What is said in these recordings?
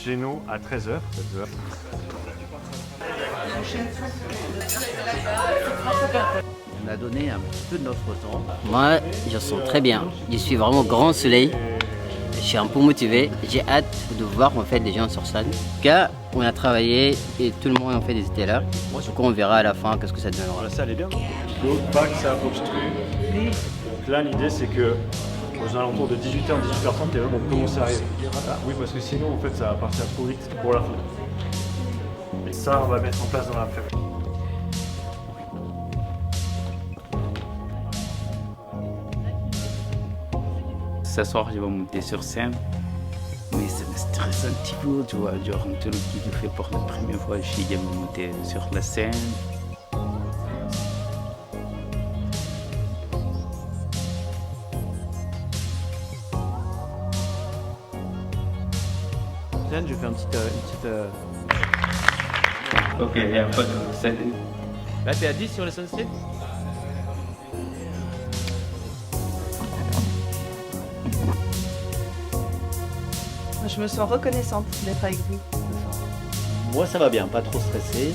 chez nous à 13h. On a donné un petit peu de notre temps. Moi, je sens très bien. Je suis vraiment grand soleil. Je suis un peu motivé. J'ai hâte de voir en fait les gens sur scène. En tout cas, on a travaillé et tout le monde en fait était là. Donc on verra à la fin qu'est-ce que ça donnera. La salle est bien. L'autre pas que ça a obstrué. Donc là, l'idée c'est que aux alentours de 18h, 18h30, les gens vont commencer à arriver. Ah, oui, parce que sinon, en fait, ça va partir trop vite pour la fin. Et ça, on va mettre en place dans l'après-midi. Ce soir, je vais monter sur scène. Mais ça me stresse un petit peu, tu vois. Genre, un truc que je fais pour la première fois, je suis jamais monté sur la scène. Tiens, je fais une petite... Ok, il n'y a pas de scène. Là, t'es à 10 sur les Sunset? Je me sens reconnaissante d'être avec vous. Moi ça va bien, pas trop stressé,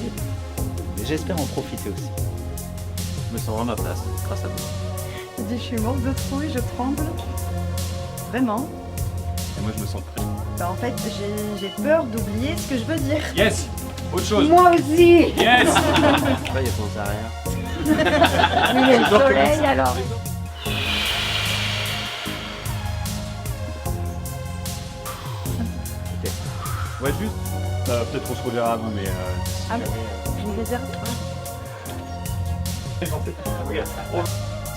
mais j'espère en profiter aussi. Je me sens vraiment à ma place, grâce à vous. Je dis, je suis morte de trouille, je tremble. Vraiment. Et moi, je me sens prêt. Bah, en fait, j'ai peur d'oublier ce que je veux dire. Yes! Autre chose! Moi aussi. Yes! Là, il pense à rien. Oui, il y a le soleil alors. Ouais, juste. Peut-être qu'on se reverra, mais... Ah, je réserve.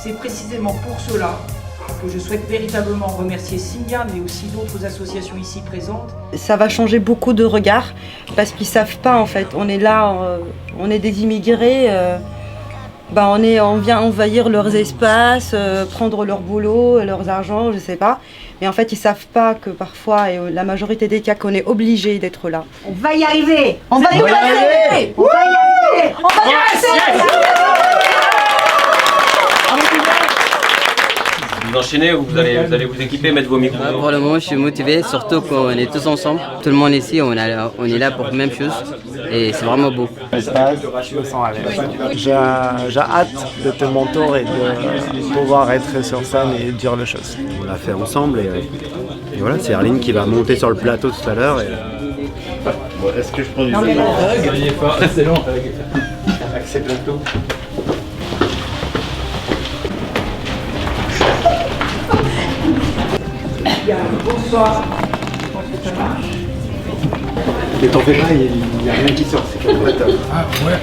C'est précisément pour cela que je souhaite véritablement remercier Signa, mais aussi d'autres associations ici présentes. Ça va changer beaucoup de regards parce qu'ils savent pas en fait. On est là, on est des immigrés. On vient envahir leurs espaces, prendre leur boulot, leurs argent, je sais pas. Mais en fait, ils savent pas que parfois, et la majorité des cas, qu'on est obligé d'être là. On va y arriver. On va y arriver. On va y arriver. On va y arriver. Vous enchaînez ou vous allez vous équiper, mettre vos micros? Pour le moment, je suis motivé, surtout qu'on est tous ensemble. Tout le monde ici, on est là pour la même chose. Et c'est vraiment beau. Je me sens à l'aise. J'ai hâte d'être mentor et de pouvoir être sur scène et dire les choses. On l'a fait ensemble et voilà, c'est Arline qui va monter sur le plateau tout à l'heure. Bon, est-ce que je prends du Hug? C'est long. Accès plateau. Bonsoir. Mais t'en fais pas, il n'y a rien qui sort, c'est comme Ah ouais.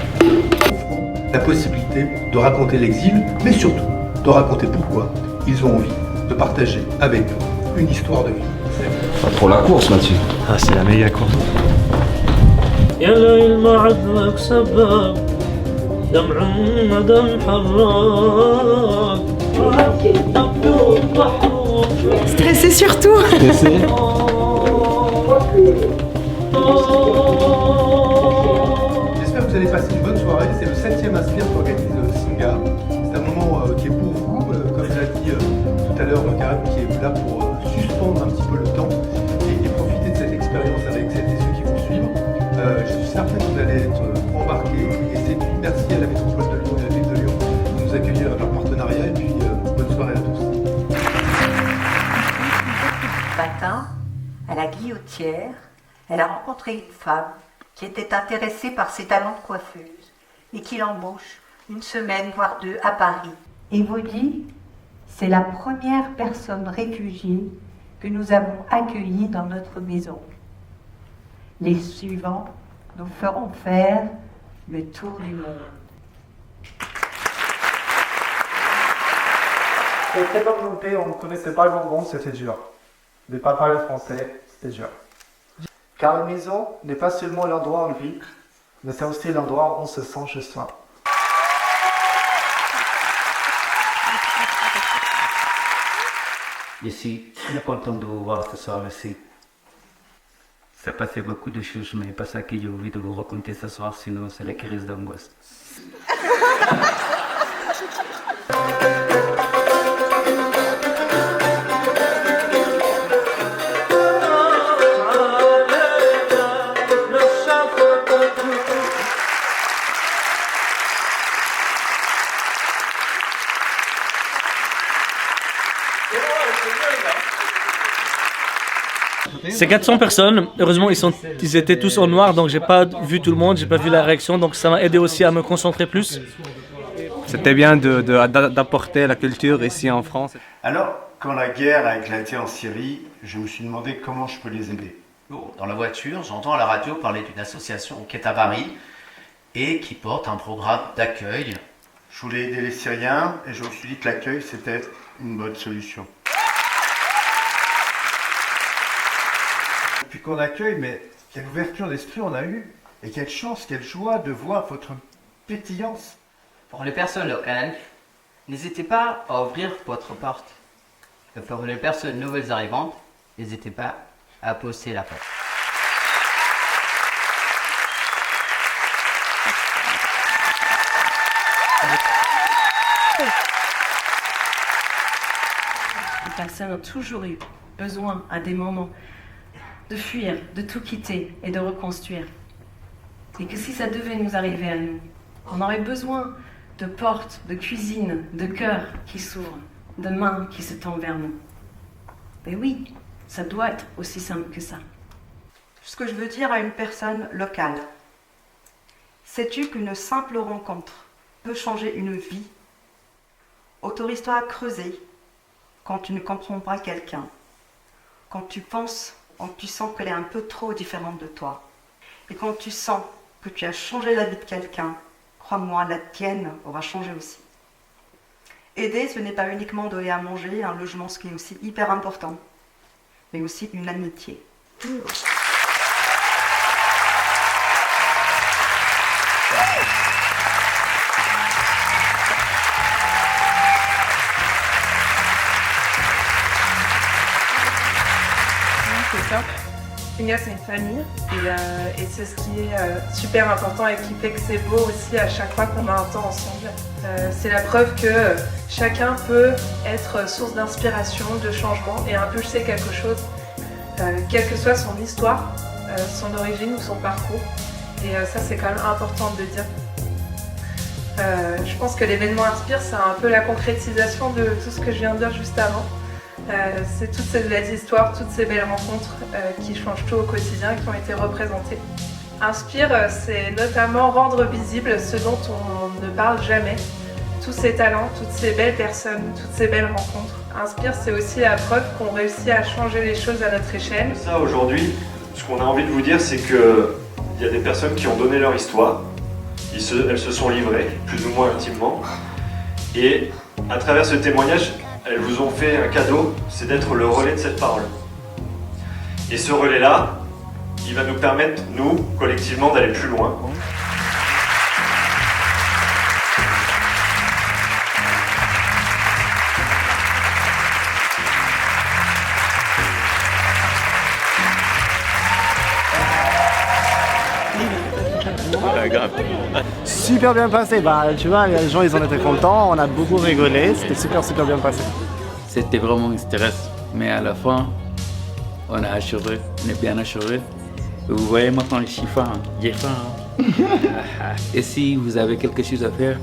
La possibilité de raconter l'exil, mais surtout de raconter pourquoi ils ont envie de partager avec nous une histoire de vie. Pas trop la course, Mathieu. Ah, c'est la méga course. Stressé surtout. J'espère que vous allez passer une bonne soirée. C'est le 7e Aspire qu'organise Singa. C'est un moment qui est pour vous, comme l'a dit tout à l'heure Karim, qui est là pour suspendre un petit peu le temps et profiter de cette expérience avec celles et ceux qui vont suivre. Je suis certain que vous allez être embarqués et c'est merci à la métropole de Lyon et à la ville de Lyon de nous accueillir dans leur partenariat et puis bonne soirée à tous. Matin, à la Guillotière, elle a rencontré une femme qui était intéressée par ses talents de coiffeuse et qui l'embauche une semaine, voire deux, à Paris. Et vous dit, c'est la première personne réfugiée que nous avons accueillie dans notre maison. Les suivants nous feront faire le tour du monde. C'était très bonne montée, on ne connaissait pas le Gondon, c'était dur. Ne pas parler français, c'était dur. Car la maison n'est pas seulement l'endroit où on vit, mais c'est aussi l'endroit où on se sent chez soi. Je suis très content de vous voir ce soir ici. Ça passait beaucoup de choses, mais pas ça que j'ai envie de vous raconter ce soir, sinon c'est la crise d'angoisse. C'est 400 personnes. Heureusement, ils étaient tous en noir, donc j'ai pas vu tout le monde, j'ai pas vu la réaction, donc ça m'a aidé aussi à me concentrer plus. C'était bien d'apporter la culture ici en France. Alors, quand la guerre a éclaté en Syrie, je me suis demandé comment je peux les aider. Dans la voiture, j'entends à la radio parler d'une association qui est à Paris et qui porte un programme d'accueil. Je voulais aider les Syriens et je me suis dit que l'accueil, c'était une bonne solution. Depuis qu'on accueille, mais quelle ouverture d'esprit on a eue et quelle chance, quelle joie de voir votre pétillance. Pour les personnes locales, n'hésitez pas à ouvrir votre porte. Et pour les personnes nouvelles arrivantes, n'hésitez pas à pousser la porte. Les personnes ont toujours eu besoin à des moments de fuir, de tout quitter et de reconstruire. Et que si ça devait nous arriver à nous, on aurait besoin de portes, de cuisines, de cœurs qui s'ouvrent, de mains qui se tendent vers nous. Mais oui, ça doit être aussi simple que ça. Ce que je veux dire à une personne locale, sais-tu qu'une simple rencontre peut changer une vie? Autorise-toi à creuser quand tu ne comprends pas quelqu'un, quand tu penses, quand tu sens qu'elle est un peu trop différente de toi, et quand tu sens que tu as changé la vie de quelqu'un, crois-moi, la tienne aura changé aussi. Aider, ce n'est pas uniquement donner à manger, un logement, ce qui est aussi hyper important, mais aussi une amitié. C'est ça. Singa, c'est une famille et c'est ce qui est super important et qui fait que c'est beau aussi à chaque fois qu'on a un temps ensemble. C'est la preuve que chacun peut être source d'inspiration, de changement et impulser quelque chose, quelle que soit son histoire, son origine ou son parcours. Et ça, c'est quand même important de le dire. Je pense que l'événement Inspire, c'est un peu la concrétisation de tout ce que je viens de dire juste avant. C'est toutes ces belles histoires, toutes ces belles rencontres qui changent tout au quotidien, qui ont été représentées. Inspire, c'est notamment rendre visible ce dont on ne parle jamais. Tous ces talents, toutes ces belles personnes, toutes ces belles rencontres. Inspire, c'est aussi la preuve qu'on réussit à changer les choses à notre échelle. Ça, aujourd'hui, ce qu'on a envie de vous dire, c'est qu'il y a des personnes qui ont donné leur histoire. Elles se sont livrées, plus ou moins intimement. Et à travers ce témoignage, elles vous ont fait un cadeau, c'est d'être le relais de cette parole. Et ce relais-là, il va nous permettre, nous, collectivement, d'aller plus loin. Grave. Super bien passé, tu vois, les gens ils en étaient contents, on a beaucoup rigolé, c'était super bien passé. C'était vraiment un stress, mais à la fin, on a achevé, on est bien achevé. Vous voyez maintenant les chiffres, j'ai faim. Et si vous avez quelque chose à faire,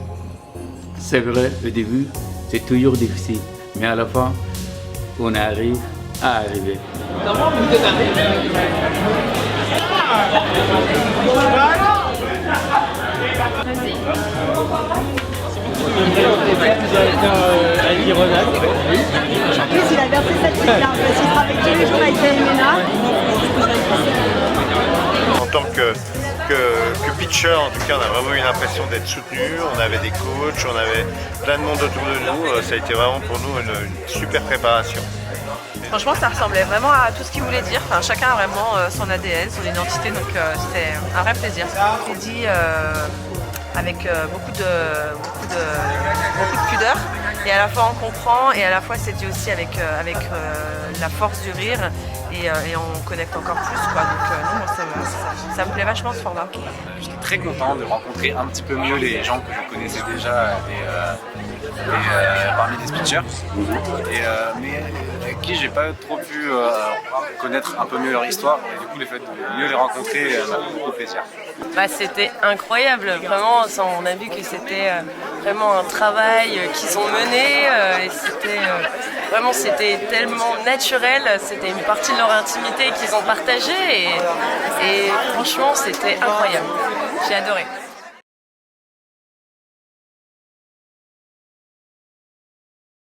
c'est vrai, au début, c'est toujours difficile, mais à la fin, on arrive à arriver. En plus, il a versé cette petite larme parce qu'il travaille tous les jours avec Elena. En tant que pitcher, en tout cas, on a vraiment eu l'impression d'être soutenu. On avait des coachs, on avait plein de monde autour de nous. Ça a été vraiment pour nous une super préparation. Franchement, ça ressemblait vraiment à tout ce qu'il voulait dire. Enfin, chacun a vraiment son ADN, son identité, donc c'était un vrai plaisir. Il dit avec beaucoup de pudeur, et à la fois on comprend, et à la fois c'est dit aussi avec la force du rire, et on connecte encore plus, quoi. Donc non, ça me plaît vachement ce format. J'étais très content de rencontrer un petit peu mieux les gens que je connaissais déjà parmi les speechers, mais avec qui j'ai pas trop pu connaître un peu mieux leur histoire, et du coup le fait de mieux les rencontrer m'a fait beaucoup plaisir. C'était incroyable, vraiment, on a vu que c'était vraiment un travail qu'ils ont mené. Et c'était tellement naturel. C'était une partie de leur intimité qu'ils ont partagée. Et franchement, c'était incroyable. J'ai adoré.